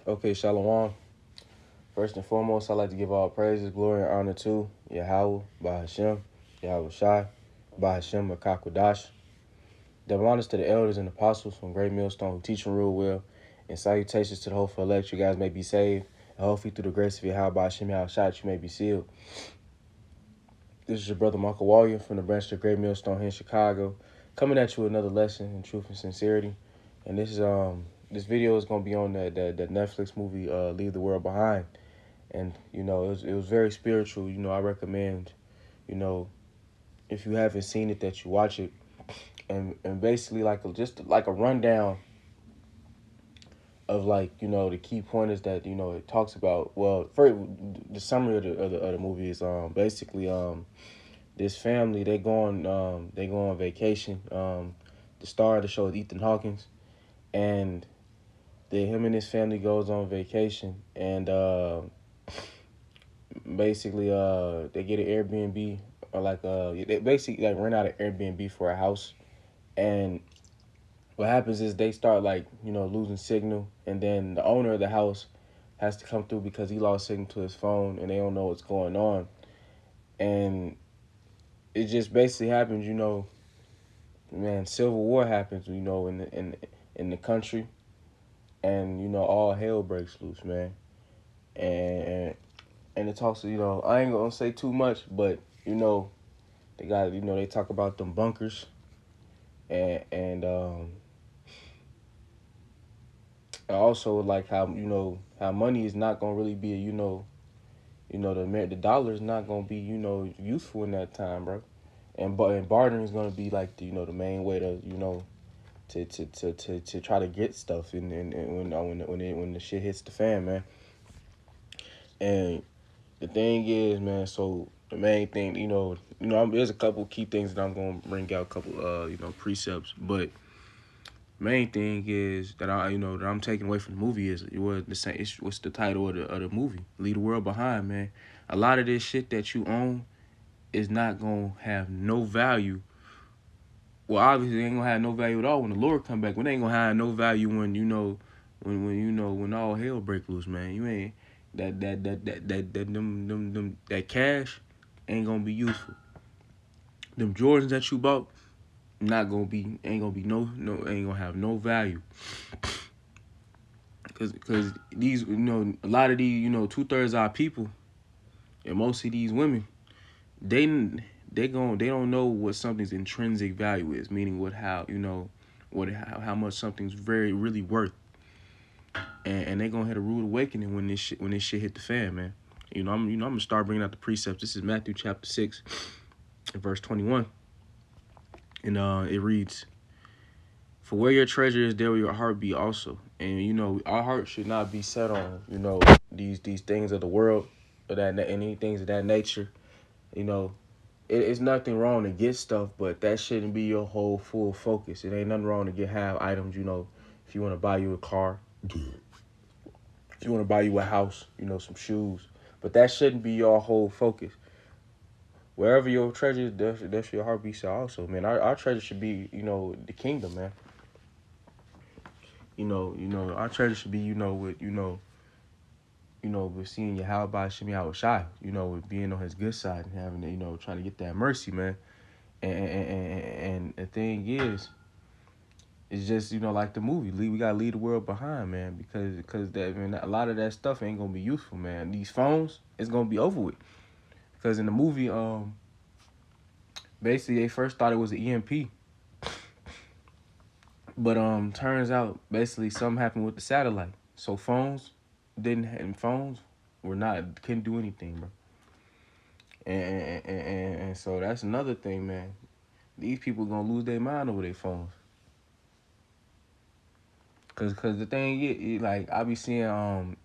Okay, Shalom. First and foremost, I'd like to give all praises, glory, and honor to Yahweh, Bahashem, Yahweh Shai, Bahashem, Makakwadash. Double honors to the elders and apostles from Great Millstone who teach and rule well, and salutations to the hopeful elect. You guys may be saved, and hopefully through the grace of Yahweh, Bahashem, Yahweh Shai, you may be sealed. This is your brother, Michael Wallier, from the branch of the Great Millstone here in Chicago, coming at you with another lesson in truth and sincerity. And this video is going to be on that Netflix movie, Leave the World Behind. And, it was very spiritual. I recommend, if you haven't seen it, that you watch it. And basically, just like a rundown of, the key pointers that, it talks about. Well, first, the summary of the movie is basically this family, they go on vacation. The star of the show is Ethan Hawkins. And him and his family goes on vacation. And basically they get an Airbnb, or they basically rent out an Airbnb for a house. And what happens is they start losing signal, and then the owner of the house has to come through because he lost signal to his phone, and they don't know what's going on. And it just basically happens, man, civil war happens, in the country, and all hell breaks loose, man. And it talks, I ain't gonna say too much, but they got, they talk about them bunkers, and I also like how how money is not gonna really be the dollar is not gonna be useful in that time, bro. And bartering is gonna be like the main way to to try to get stuff, and when the shit hits the fan, man. And the thing is, man, so the main thing, there's a couple key things that I'm gonna bring out, a couple precepts, but main thing is that that I'm taking away from the movie is what's the title of the movie? Leave the World Behind, man. A lot of this shit that you own is not gonna have no value. Well, obviously, it ain't gonna have no value at all when the Lord come back. When it ain't gonna have no value when when all hell break loose, man. You ain't that cash ain't gonna be useful. Them Jordans that you bought ain't gonna be ain't gonna have no value. Cause these a lot of these 2/3 of our people, and most of these women, they don't know what something's intrinsic value is, meaning how much something's really worth. And they gonna have a rude awakening when this shit hit the fan, man. I'm gonna start bringing out the precepts. This is Matthew chapter 6, verse 21, and it reads, "For where your treasure is, there will your heart be also." And our heart should not be set on these things of the world, or any things of that nature. It's nothing wrong to get stuff, but that shouldn't be your whole full focus. It ain't nothing wrong to have items. If you want to buy you a car, if you want to buy you a house, some shoes, but that shouldn't be your whole focus. Wherever your treasure is, that's your heart be also, man. Our treasure should be, the kingdom, man. Our treasure should be, with seeing Yahweh Shemi Yahweh Shai, with being on his good side and having trying to get that mercy, man. And the thing is, it's just, like the movie, we gotta leave the world behind, man, because a lot of that stuff ain't gonna be useful, man. These phones, it's gonna be over with. Because in the movie, basically they first thought it was an EMP. But turns out basically something happened with the satellite. So phones couldn't do anything, bro. And so that's another thing, man. These people gonna lose their mind over their phones. Cause the thing is, I be seeing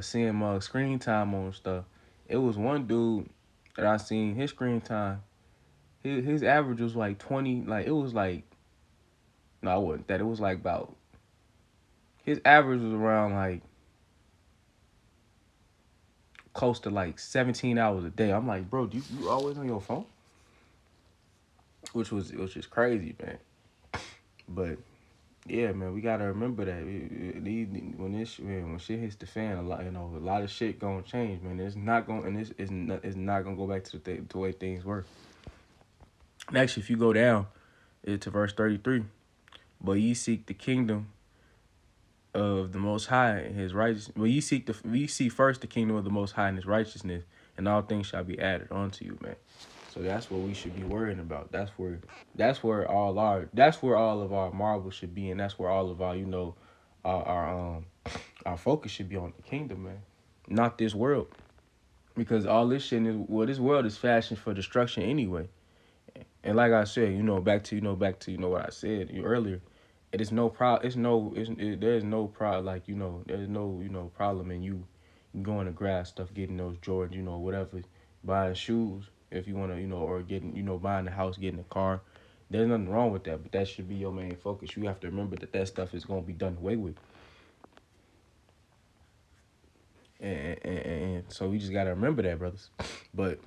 seeing screen time on stuff. It was one dude that I seen his screen time. His average was like 20. It was like, no, I wasn't that. It was like about, his average was around close to 17 hours a day. I'm like, bro, you always on your phone? Which is crazy, man. But Yeah, man, we gotta remember that when shit hits the fan, a lot of shit gonna change, man. It's not gonna and it's not gonna go back to the way things were. And actually, if you go down to verse 33, but ye seek the kingdom of the Most High and His righteousness. Well, ye seek first the kingdom of the Most High and His righteousness, and all things shall be added unto you, man. So that's what we should be worrying about. That's where all of our marbles should be, and that's where all of our our focus should be on the kingdom, man, not this world, because all this shit this world is fashioned for destruction anyway. And like I said, back to what I said earlier, it is no problem. There's no problem. Like there's no problem in you going to grab stuff, getting those Jordans, whatever, buying shoes if you want to, or getting buying a house, getting a car. There's nothing wrong with that, but that should be your main focus. You have to remember that stuff is gonna be done away with, and so we just gotta remember that, brothers. But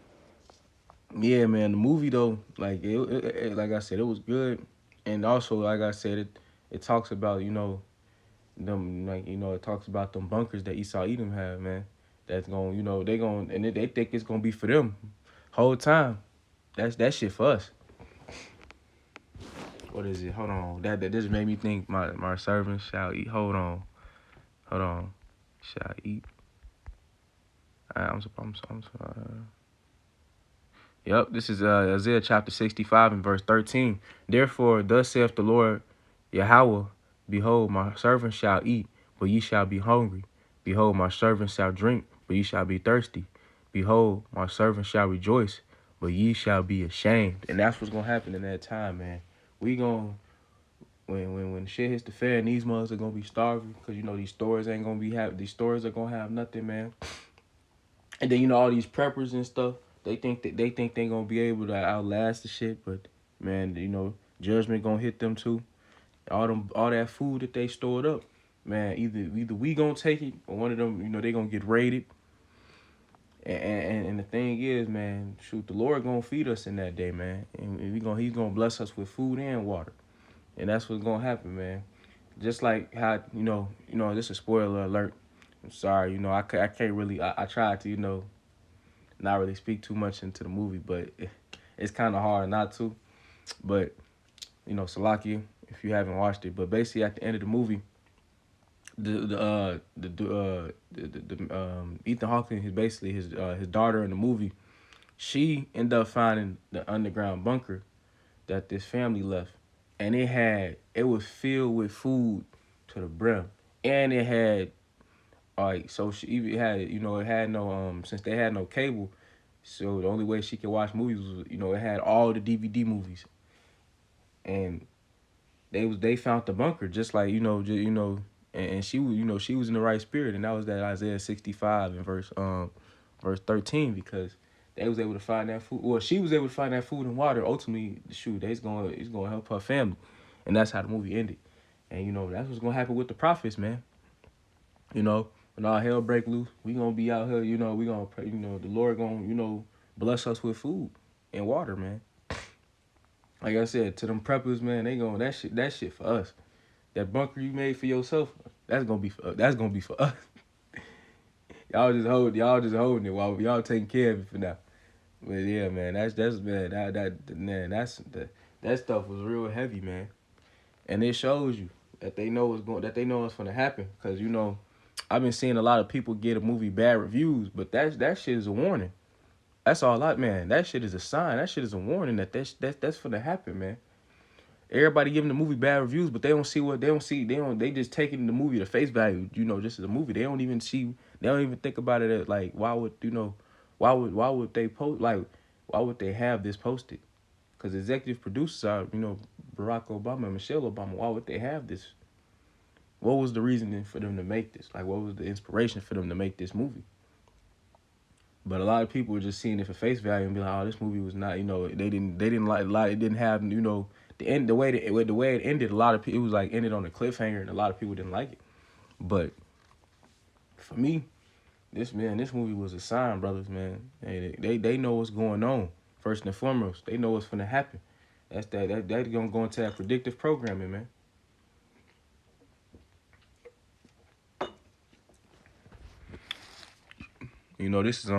yeah, man, the movie though, like like I said, it was good, and also like I said, it talks about them it talks about them bunkers that Esau Edom have, man. That's going they going and they think it's gonna be for them, whole time. That shit for us. What is it? Hold on, that just made me think. My servants shall eat. Hold on, shall eat. I'm Yep, this is Isaiah chapter 65 and verse 13. Therefore, thus saith the Lord Yahweh, behold, my servant shall eat, but ye shall be hungry. Behold, my servant shall drink, but ye shall be thirsty. Behold, my servant shall rejoice, but ye shall be ashamed. And that's what's gonna happen in that time, man. We gonna when shit hits the fan, these mothers are gonna be starving because these stores ain't gonna these stores are gonna have nothing, man. And then all these preppers and stuff, they gonna be able to outlast the shit, but man, judgment gonna hit them too. All that food that they stored up, man, either we gonna take it or one of them, they gonna get raided. And the thing is, man, shoot, the Lord gonna feed us in that day, man, and he's gonna bless us with food and water, and that's what's gonna happen, man. Just like how this is a spoiler alert. I'm sorry, I can't really. I tried to not really speak too much into the movie, but it's kind of hard not to. But Salakia, if you haven't watched it, but basically at the end of the movie, Ethan Hawke, his daughter in the movie, she ended up finding the underground bunker that this family left, and it was filled with food to the brim, and it had so she even had it had no since they had no cable, so the only way she could watch movies was it had all the DVD movies, and they found the bunker just like and she was she was in the right spirit, and that was that Isaiah 65 and verse 13, because they was able to find that food. Well, she was able to find that food and water. Ultimately, shoot, it's gonna help her family, and that's how the movie ended. And that's what's gonna happen with the prophets, man. When all hell break loose, we gonna be out here. We gonna pray. The Lord gonna bless us with food and water, man. Like I said, to them preppers, man, they going that shit for us. That bunker you made for yourself, that's gonna be for us. y'all just holding it while y'all taking care of it for now. But yeah, man, that's man, that stuff was real heavy, man. And it shows you that they know what's gonna happen. Cause I've been seeing a lot of people get a movie bad reviews, but that shit is a warning. That's all man. That shit is a sign. That shit is a warning that's gonna happen, man. Everybody giving the movie bad reviews, but they don't see. They just taking the movie to face value. Just as a movie. They don't even think about it as like, why would they post, like, why would they have this posted? Because executive producers are Barack Obama and Michelle Obama. Why would they have this? What was the reasoning for them to make this? Like, what was the inspiration for them to make this movie? But a lot of people were just seeing it for face value and be like, "Oh, this movie was not." They didn't like a lot. It didn't have the way it ended. A lot of people, it was like ended on a cliffhanger, and a lot of people didn't like it. But for me, this movie was a sign, brothers, man. They know what's going on. First and foremost, they know what's gonna happen. That's gonna go into that predictive programming, man. You know, this is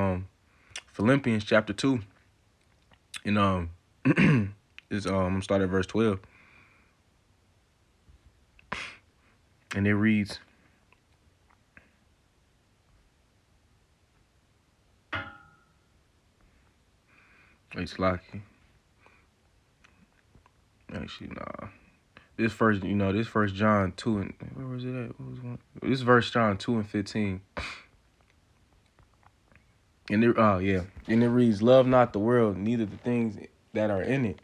Philippians chapter 2. And is I'm gonna start at verse 12. And it reads, it's like, actually, nah. This first John 2 and where was it at? What was one? This verse John 2 and 15. And it reads, love not the world, neither the things that are in it.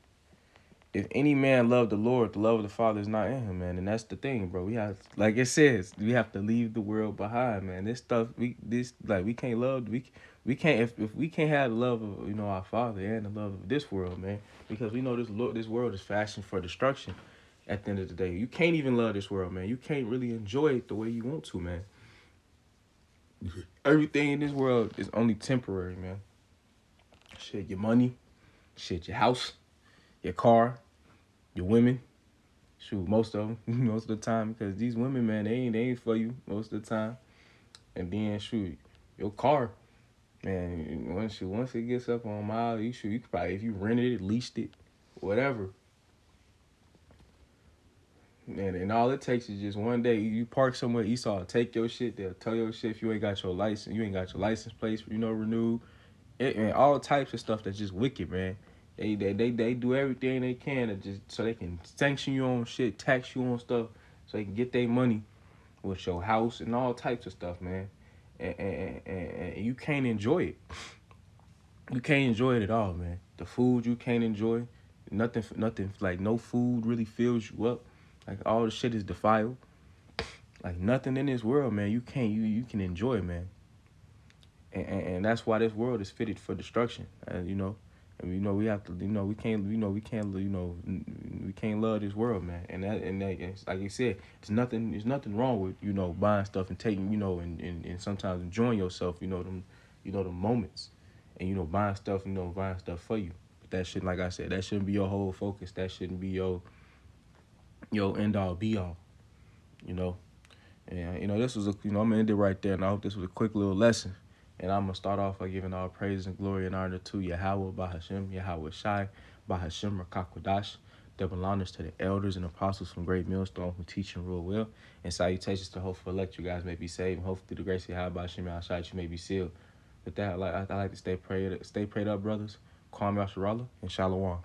If any man love the Lord, the love of the Father is not in him, man. And that's the thing, bro. We have, like it says, we have to leave the world behind, man. This stuff, we can't love, we can't if we can't have the love of our Father and the love of this world, man, because we know this world is fashioned for destruction. At the end of the day, you can't even love this world, man. You can't really enjoy it the way you want to, man. Everything in this world is only temporary, man. Shit, your money, shit, your house, your car, your women. Shoot, most of them, most of the time, because these women, man, they ain't for you most of the time. And then shoot, your car, man, once it gets up on miles, you could probably, if you rented it, leased it, whatever. And all it takes is just one day. You park somewhere, Esau take your shit. They'll tow your shit if you ain't got your license. You ain't got your license plates, renewed. And all types of stuff that's just wicked, man. They do everything they can to just so they can sanction you on shit, tax you on stuff, so they can get their money with your house and all types of stuff, man. And you can't enjoy it. You can't enjoy it at all, man. The food you can't enjoy. Nothing like no food really fills you up. Like all the shit is defiled. Like nothing in this world, man. You can enjoy, man. And that's why this world is fitted for destruction. And we have to, we can't love this world, man. And it's like you said, there's nothing wrong with buying stuff and taking, and sometimes enjoying yourself, the moments, and buying stuff for you. But that shouldn't, like I said, that shouldn't be your whole focus. That shouldn't be your end all be all, you know. And this was I'm gonna end it right there, and I hope this was a quick little lesson. And I'm gonna start off by giving all praise and glory and honor to Yahweh Bahashem, Yahweh Shai, Bahashem Rakakwadash. Double honors to the elders and apostles from Great Millstone who teach and rule well. And salutations to hopeful elect you guys may be saved. And hopefully through the grace of Yahweh Bahashem Yahshai you may be sealed. With that, I like to stay prayed up, brothers. Kwame Yasharallah and Shalom.